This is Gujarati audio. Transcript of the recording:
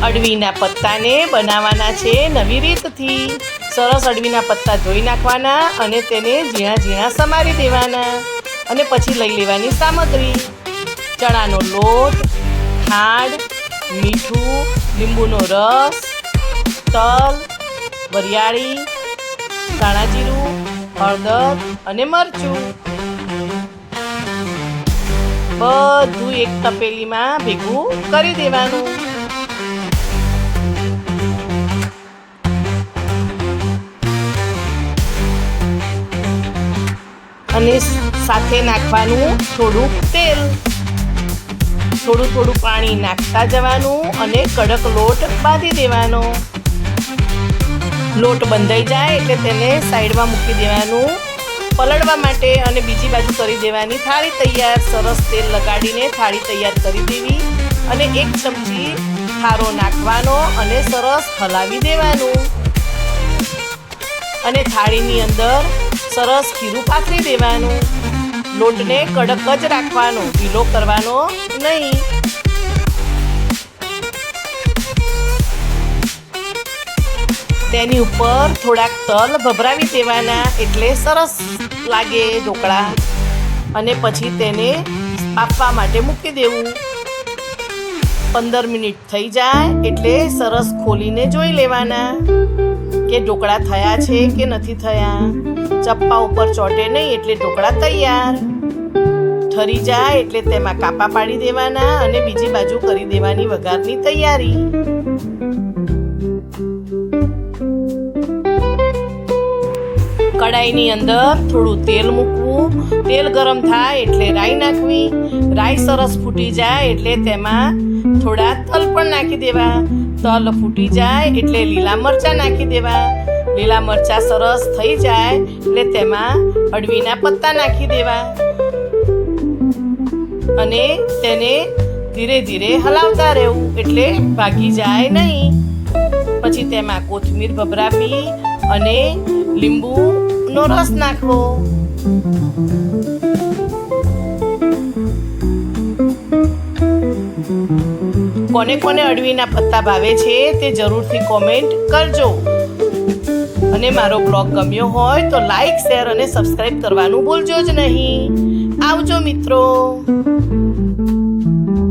અડવીના પત્તાને બનાવવાના છે નવી રીતથી. સરસ અડવીના પત્તા ધોઈ નાખવાના અને તેને ઝીણા ઝીણા સમારી દેવાના. અને પછી લઈ લેવાની સામગ્રી: ચણાનો લોટ, ખાંડ, મીઠું, લીંબુનો રસ, તલ, વરિયાળી, ધાણા જીરું, હળદર અને મરચું. બધું એક તપેલીમાં ભેગું કરી દેવાનું. અને સાથે નાખવાનું થોડુંક તેલ. થોડું પાણી નાખતા જવાનું અને કડક લોટ બાંધી દેવાનો. લોટ બંધાઈ જાય એટલે તેને સાઈડમાં મૂકી દેવાનું પલળવા માટે અને બીજી બાજુ કરી દેવાની થાળી તૈયાર. સરસ તેલ લગાડીને થાળી તૈયાર કરી દેવી અને 1 ચમચી ખારો નાખવાનો અને સરસ હલાવી દેવાનું. અને થાળીની અંદર સરસ ખીરું પાથરી દેવાનું. લોટને કડક જ રાખવાનો, ઢીલો કરવાનો નહીં. તેની ઉપર થોડાક તલ ભભરાવી દેવાના એટલે સરસ લાગે ઢોકળા. અને પછી તેને બાફવા માટે મૂકી દેવું. 15 મિનિટ થઈ જાય એટલે સરસ ખોલીને જોઈ લેવાના કે ઢોકળા થયા છે કે નથી થયા. ચપ્પા ઉપર ચોટે નહીં એટલે ઢોકળા તૈયાર. ઠરી જાય એટલે તેમાં કાપા પાડી દેવાના અને બીજી બાજુ કરી દેવાની વઘારની તૈયારી. કડાઈની અંદર થોડું તેલ મૂકવું. તેલ ગરમ થાય એટલે રાઈ નાખવી. રાઈ સરસ ફૂટી જાય એટલે તેમાં થોડા તલ પણ નાખી દેવા. તલ ફૂટી જાય એટલે લીલા મરચાં નાખી દેવા. લીલા મરચાં સરસ થઈ જાય એટલે તેમાં અડવીના પત્તા નાખી દેવા અને તેને ધીરે ધીરે હલાવતા રહેવું એટલે ભાગી જાય નહીં. પછી તેમાં કોથમીર ભભરાવી અને લીંબુનો રસ નાખવો. કોને કોને અડવીના પત્તા ભાવે છે તે જરૂરથી કોમેન્ટ કરજો. અને મારો બ્લોગ ગમ્યો હોય તો લાઈક, શેર અને સબસ્ક્રાઈબ કરવાનું ભૂલજો જ નહીં. આવજો મિત્રો.